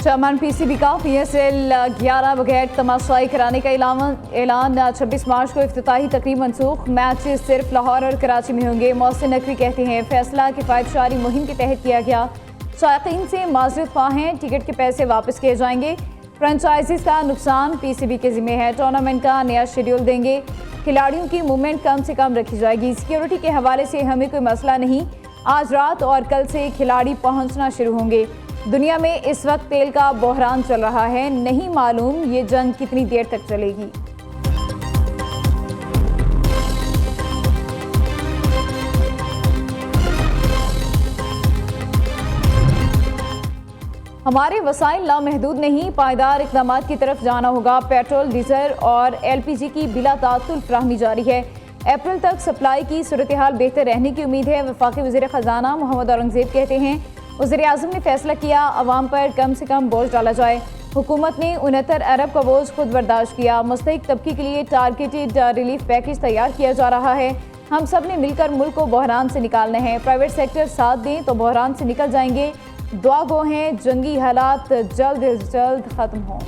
Chairman PCB का PSL 11 बगैर तमाशाई कराने का ऐलान 26 मार्च को इफ्तिताही तकरीब मनसूख। मैच सिर्फ लाहौर और कराची में होंगे। मोहसिन नकवी कहते हैं फैसला किफायतशारी मुहिम के तहत किया गया। शायकीन से माजरत ख्वाह हैं, टिकट के पैसे वापस किए जाएंगे। फ्रेंचाइजीज का नुकसान पीसीबी के जिम्मे है। टूर्नामेंट का नया शेड्यूल देंगे। खिलाड़ियों की मूवमेंट कम से कम रखी जाएगी। सिक्योरिटी के हवाले से हमें कोई मसला नहीं। आज रात और कल से खिलाड़ी पहुंचना शुरू होंगे। दुनिया में इस वक्त तेल का बहरान चल रहा है, नहीं मालूम ये जंग कितनी देर तक चलेगी। हमारे वसाइल लामहदूद नहीं, पायदार इक़दामात की तरफ जाना होगा। पेट्रोल, डीजल और एलपीजी की बिला तातुल फ्राहमी जारी है। अप्रैल तक सप्लाई की सूरत हाल बेहतर रहने की उम्मीद है। वफाकी वज़ीर ख़जाना मोहम्मद औरंगज़ेब कहते हैं वज़ीर आज़म ने फैसला किया अवाम पर कम से कम बोझ डाला जाए। हुकूमत ने 69 अरब का बोझ खुद बर्दाश्त किया। मुस्तहिक तबके के लिए टारगेटेड रिलीफ पैकेज तैयार किया जा रहा है। हम सब ने मिलकर मुल्क को बहरान से निकालना है। प्राइवेट सेक्टर साथ दें तो बहरान से निकल जाएंगे। दुआ गो हैं जंगी हालात जल्द अज जल्द ख़त्म हों।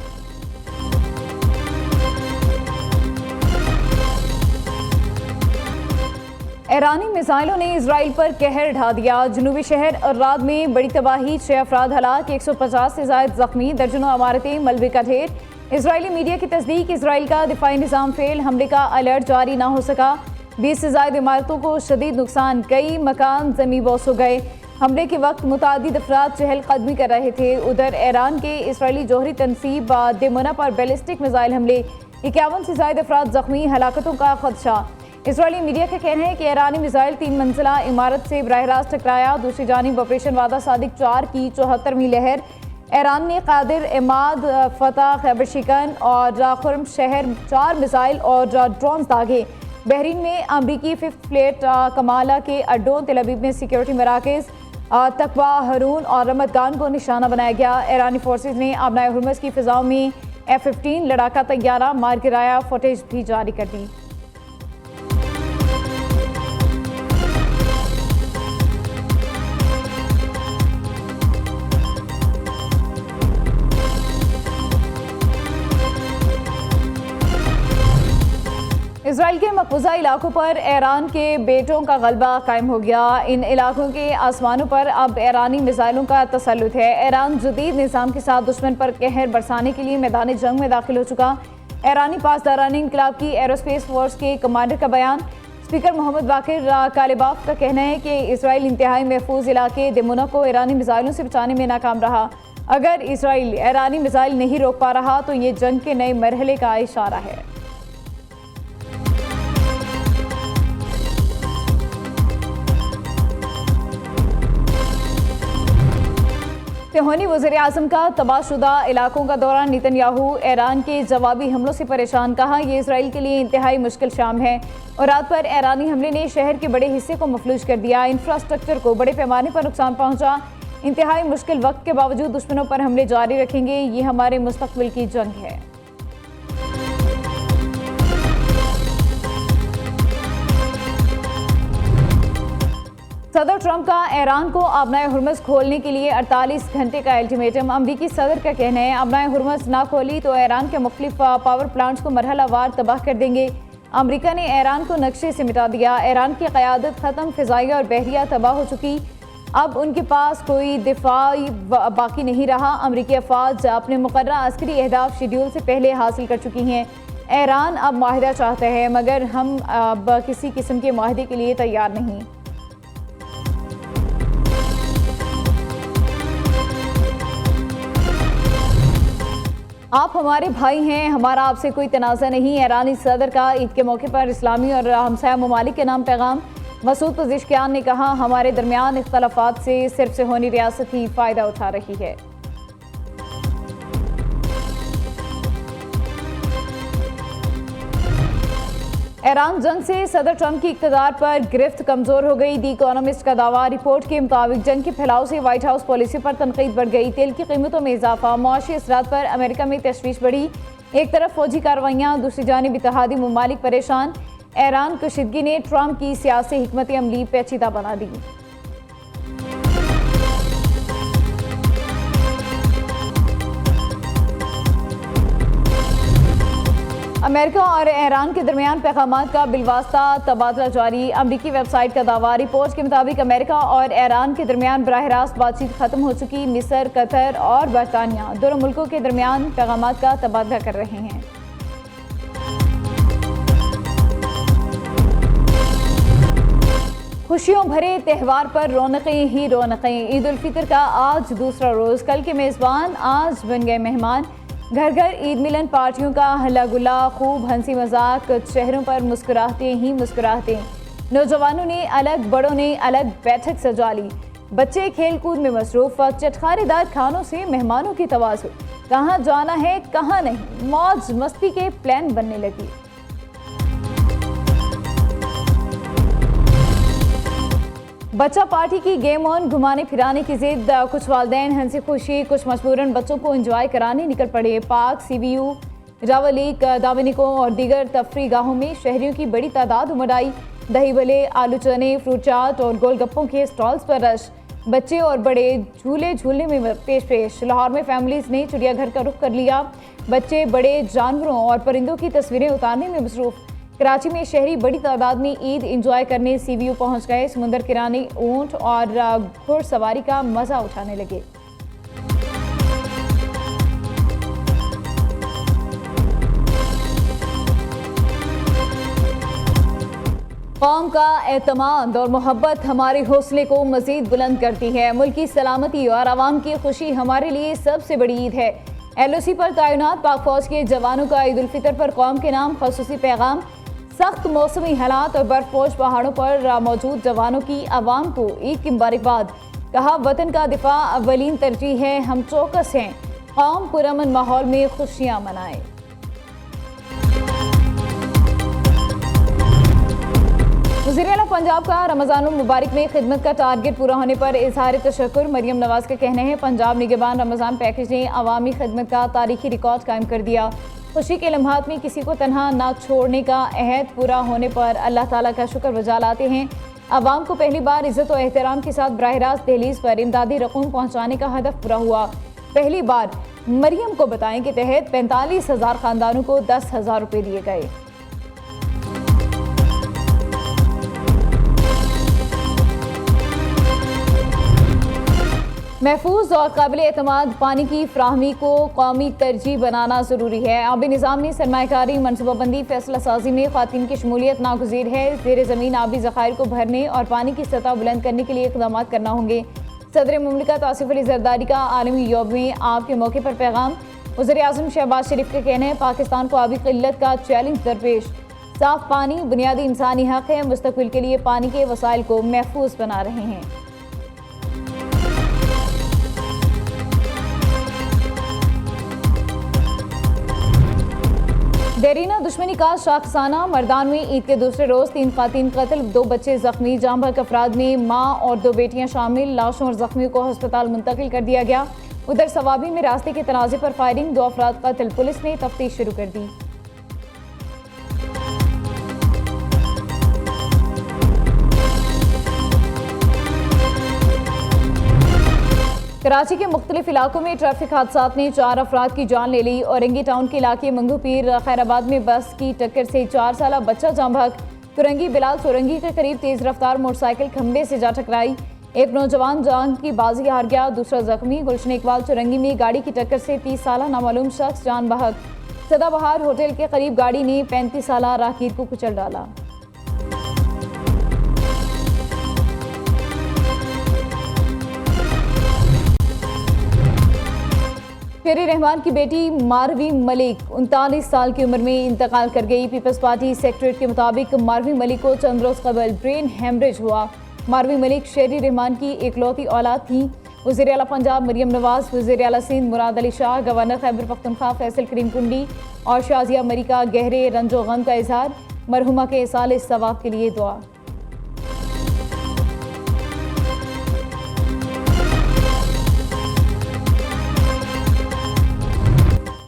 ईरानी मिसाइलों ने इजराइल पर कहर ढा दिया। जनूबी शहर अर्राद में बड़ी तबाही, 6 अफराद हलाक, 150 से ज़ायद जख्मी, दर्जनों इमारतें मलबे का ढेर। इजरायली मीडिया की तस्दीक, इजराइल का दिफाई निज़ाम फेल, हमले का अलर्ट जारी ना हो सका। 20 से ज़ायद इमारतों को शदीद नुकसान, कई मकान ज़मीन बोस हो गए। हमले के वक्त मुतादिद अफराद चहलकदमी कर रहे थे। उधर ईरान के इसराइली जोहरी तनसीब दिमना पर बैलिस्टिक मिसाइल हमले, 51 से ज़ायद अफराद जख्मी, हलाकतों का खदशा। इसराइली मीडिया का कहना है कि ईरानी मिसाइल 3 मंजिला इमारत से बराह रास्त टकराया। दूसरी जानिब ऑपरेशन वादा सादिक 4 की 74वीं लहर। ईरान ने कादिर, इमाद, फतह, खैबर शिकन और खुर्म शहर 4 मिसाइल और ड्रोन दागे। बहरीन में अमरीकी 5th फ्लीट कमाला के अड्डों, तेल अवीव में सिक्योरिटी मराकज़, तकवा, हरून और रमदगान को निशाना बनाया गया। ईरानी फोर्सेज ने आबनाए हुर्मुज़ की फ़िज़ाओं में F-15 लड़ाका तैयारा मार गिराया। फुटेज भी जारी कर दी। इसराइल के मकबूजा इलाकों पर ईरान के बेटों का गलबा कायम हो गया। इन इलाकों के आसमानों पर अब ईरानी मिसाइलों का तसल्लुत है। ईरान जदीद निज़ाम के साथ दुश्मन पर कहर बरसाने के लिए मैदान जंग में दाखिल हो चुका। ईरानी पासदारान इनकलाब की एरोस्पेस फोर्स के कमांडर का बयान। स्पीकर मोहम्मद बाकिर कालिबाफ का कहना है कि इसराइल इंतहाई महफूज इलाके दिमुना को ईरानी मिसाइलों से बचाने में नाकाम रहा। अगर इसराइल ईरानी मिसाइल नहीं रोक पा रहा तो ये जंग के नए मरहले का इशारा है। सेहोनी वज़ीर आज़म का तबाहशुदा इलाकों का दौरा। नेतन्याहू ईरान के जवाबी हमलों से परेशान, कहा यह इसराइल के लिए इंतहाई मुश्किल शाम है। और रात पर ईरानी हमले ने शहर के बड़े हिस्से को मफलूज कर दिया। इंफ्रास्ट्रक्चर को बड़े पैमाने पर नुकसान पहुंचा। इंतहाई मुश्किल वक्त के बावजूद दुश्मनों पर हमले जारी रखेंगे। ये हमारे मुस्तकबिल की जंग है। सदर ट्रंप का ईरान को आबनाए हुर्मुज़ खोलने के लिए 48 घंटे का अल्टीमेटम। अमरीकी सदर का कहना है आबनाए हुर्मुज़ ना खोली तो ईरान के मुख्तलिफ पावर प्लांट्स को मरहलावार तबाह कर देंगे। अमरीका ने ईरान को नक्शे से मिटा दिया। ईरान की क़यादत ख़त्म, फ़िज़ाइया और बहरिया तबाह हो चुकी। अब उनके पास कोई दिफाई बाकी नहीं रहा। अमरीकी अफवाज अपने मुकर्रर अस्करी अहदाफ शेड्यूल से पहले हासिल कर चुकी हैं। ईरान अब माहिदा चाहता है, मगर हम अब किसी किस्म के माहिदे के लिए तैयार नहीं। आप हमारे भाई हैं, हमारा आपसे कोई तनाज़ा नहीं। ईरानी सदर का ईद के मौके पर इस्लामी और हमसाया ममालिक के नाम पैगाम। मसूद पज़ेश्कियान ने कहा हमारे दरमियान इख्तलाफात से सिर्फ सेहोनी रियासत ही फ़ायदा उठा रही है। ईरान जंग से सदर ट्रंप की इक़्तिदार पर गिरफ्त कमज़ोर हो गई। दी इकोनॉमिस्ट का दावा। रिपोर्ट के मुताबिक जंग के फैलाव से व्हाइट हाउस पॉलिसी पर तनकीद बढ़ गई। तेल की कीमतों में इजाफा, मुआशी असरात पर अमेरिका में तशवीश बढ़ी। एक तरफ फौजी कार्रवाइयाँ, दूसरी जानिब इत्तेहादी ममालिक परेशान। ईरान कशीदगी ने ट्रंप की सियासी हिकमत अमली पेचीदा बना दी। अमेरिका और ईरान के दरमियान पैगामात का बिलवास्ता तबादला जारी। अमरीकी वेबसाइट का दावा। रिपोर्ट के मुताबिक अमेरिका और ईरान के दरमियान बराह रास्त बातचीत खत्म हो चुकी। मिस्र, कतर और बरतानिया दोनों मुल्कों के दरमियान पैगामात का तबादला कर रहे हैं। खुशियों भरे त्यौहार पर रौनकें ही रौनकें। ईद उल फितर का आज दूसरा रोज़। कल के मेज़बान आज बन गए मेहमान। घर घर ईद मिलन पार्टियों का हल्ला गुल्ला, खूब हंसी मजाक, चेहरों पर मुस्कुराहटें ही मुस्कुराहटें। नौजवानों ने अलग, बड़ों ने अलग बैठक सजा ली। बच्चे खेल कूद में मसरूफ। चटखारेदार खानों से मेहमानों की तवाज़ुन। कहाँ जाना है कहाँ नहीं, मौज मस्ती के प्लान बनने लगी। बच्चा पार्टी की गेम ऑन, घुमाने फिराने की जिद। कुछ वालिदैन हंसी खुशी, कुछ मजबूरन बच्चों को एंजॉय कराने निकल पड़े। पार्क, CBU, रावलीक, दावनिको और दीगर तफरी गाहों में शहरियों की बड़ी तादाद उमड़ आई। दही भले, आलू चने, फ्रूट चाट और गोलगप्पों के स्टॉल्स पर रश। बच्चे और बड़े झूले झूलने में पेश। लाहौर में फैमिलीज ने चिड़ियाघर का रुख कर लिया। बच्चे बड़े जानवरों और परिंदों की तस्वीरें उतारने में मसरूफ। कराची में शहरी बड़ी तादाद में ईद एंजॉय करने CBU पहुंच गए। समुंदर किराने, ऊंट और घुड़सवारी का मजा उठाने लगे। कौम का एतमाद और मोहब्बत हमारे हौसले को मजीद बुलंद करती है। मुल्क की सलामती और आवाम की खुशी हमारे लिए सबसे बड़ी ईद है। LOC पर तैनात पाक फौज के जवानों का ईद उल फितर पर कौम के नाम खसूसी पैगाम। सख्त मौसमी हालात और बर्फपोश पहाड़ों पर मौजूद जवानों की आवाम को ईद की मुबारकबाद। कहा, वतन का दिफा अव्वलीन तरजीह है, हम चौकस हैं। कौम पुरअमन माहौल में खुशियां मनाए। वज़ीर-ए-आला पंजाब का रमज़ानुल मुबारक में खिदमत का टारगेट पूरा होने पर इज़हार तशक्कुर। मरियम नवाज का कहना है, पंजाब निगहबान रमज़ान पैकेज ने अवामी खिदमत का तारीखी रिकॉर्ड कायम कर दिया। खुशी के लम्हात में किसी को तन्हा ना छोड़ने का अहद पूरा होने पर अल्लाह ताला का शुक्र बजा लाते हैं। अवाम को पहली बार इज़्ज़त और एहतराम के साथ बराह रास्त दहलीज पर इमदादी रकूम पहुँचाने का हदफ पूरा हुआ। पहली बार मरियम को बताएं के तहत 45,000 खानदानों को 10,000 रुपये दिए गए। महफूज और काबिल एतमाद पानी की फ्राहमी को कौमी तरजीह बनाना ज़रूरी है। आबी निज़ाम में सरमायाकारी, मनसूबाबंदी, फैसला साजी में ख़वातीन की शमूलियत नागुज़ीर है। ज़ेर ज़मीन आबी ज़खायर को भरने और पानी की सतह बुलंद करने के लिए इक़दाम करना होंगे। सदर मुमलिकत आसिफ अली ज़रदारी का आलमी यौम में आप के मौके पर पैगाम। वज़ीर-ए-आज़म शहबाज शरीफ का कहना है, पाकिस्तान को आबी क़िल्लत का चैलेंज दरपेश। साफ़ पानी बुनियादी इंसानी हक़ है। मुस्तक़बिल के लिए पानी के वसाइल को महफूज बना रहे हैं। देरीना दुश्मनी का शाखसाना। मर्दान में ईद के दूसरे रोज़ 3 ख़वातीन कत्ल, 2 बच्चे जख्मी। जाम बहक अफराद में माँ और 2 बेटियां शामिल। लाशों और जख्मियों को अस्पताल मुंतकिल कर दिया गया। उधर सवाबी में रास्ते के तनाज़े पर फायरिंग, 2 अफराद कत्ल। पुलिस ने तफ्तीश शुरू कर दी। कराची के मुख्तलिफ इलाकों में ट्रैफिक हादसात ने 4 अफराद की जान ले ली। औरंगी टाउन के इलाके मंगू पीर खैराबाद में बस की टक्कर से 4 साला बच्चा जाम बहक। तुरंगी बिलाल चौरंगी के करीब तेज रफ्तार मोटरसाइकिल खंबे से जा टकराई। एक नौजवान जान की बाजी हार गया, दूसरा जख्मी। गुलशन इकबाल चौरंगी में गाड़ी की टक्कर से 30 साला नामालूम शख्स जान बहक। सदाबहार होटल के करीब गाड़ी ने 35 साला राहगीर को कुचल डाला। शेरी रहमान की बेटी मारवी मलिक 39 साल की उम्र में इंतकाल कर गई। पीपल्स पार्टी सेक्रेटरीट के मुताबिक मारवी मलिक को चंद रोज कबल ब्रेन हेमरेज हुआ। मारवी मलिक शेरी रहमान की इकलौती औलाद थी। वज़ीर-ए-आला पंजाब मरियम नवाज, वज़ीर-ए-आला सिंध मुराद अली शाह, गवर्नर खैबर पख्तूनख्वा फैसल करीम कुंडी और शाजिया मरी का गहरे रंजो गम का इजहार। मरहुमा के इसाले सवाब के लिए दुआ।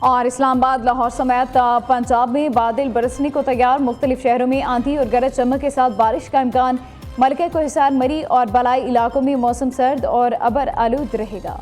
और इस्लामाबाद, लाहौर समेत पंजाब में बादल बरसने को तैयार। मुख्तलिफ शहरों में आंधी और गरज चमक के साथ बारिश का इम्कान। मलके कोहिसार, मरी और बलाई इलाकों में मौसम सर्द और अबर आलूद रहेगा।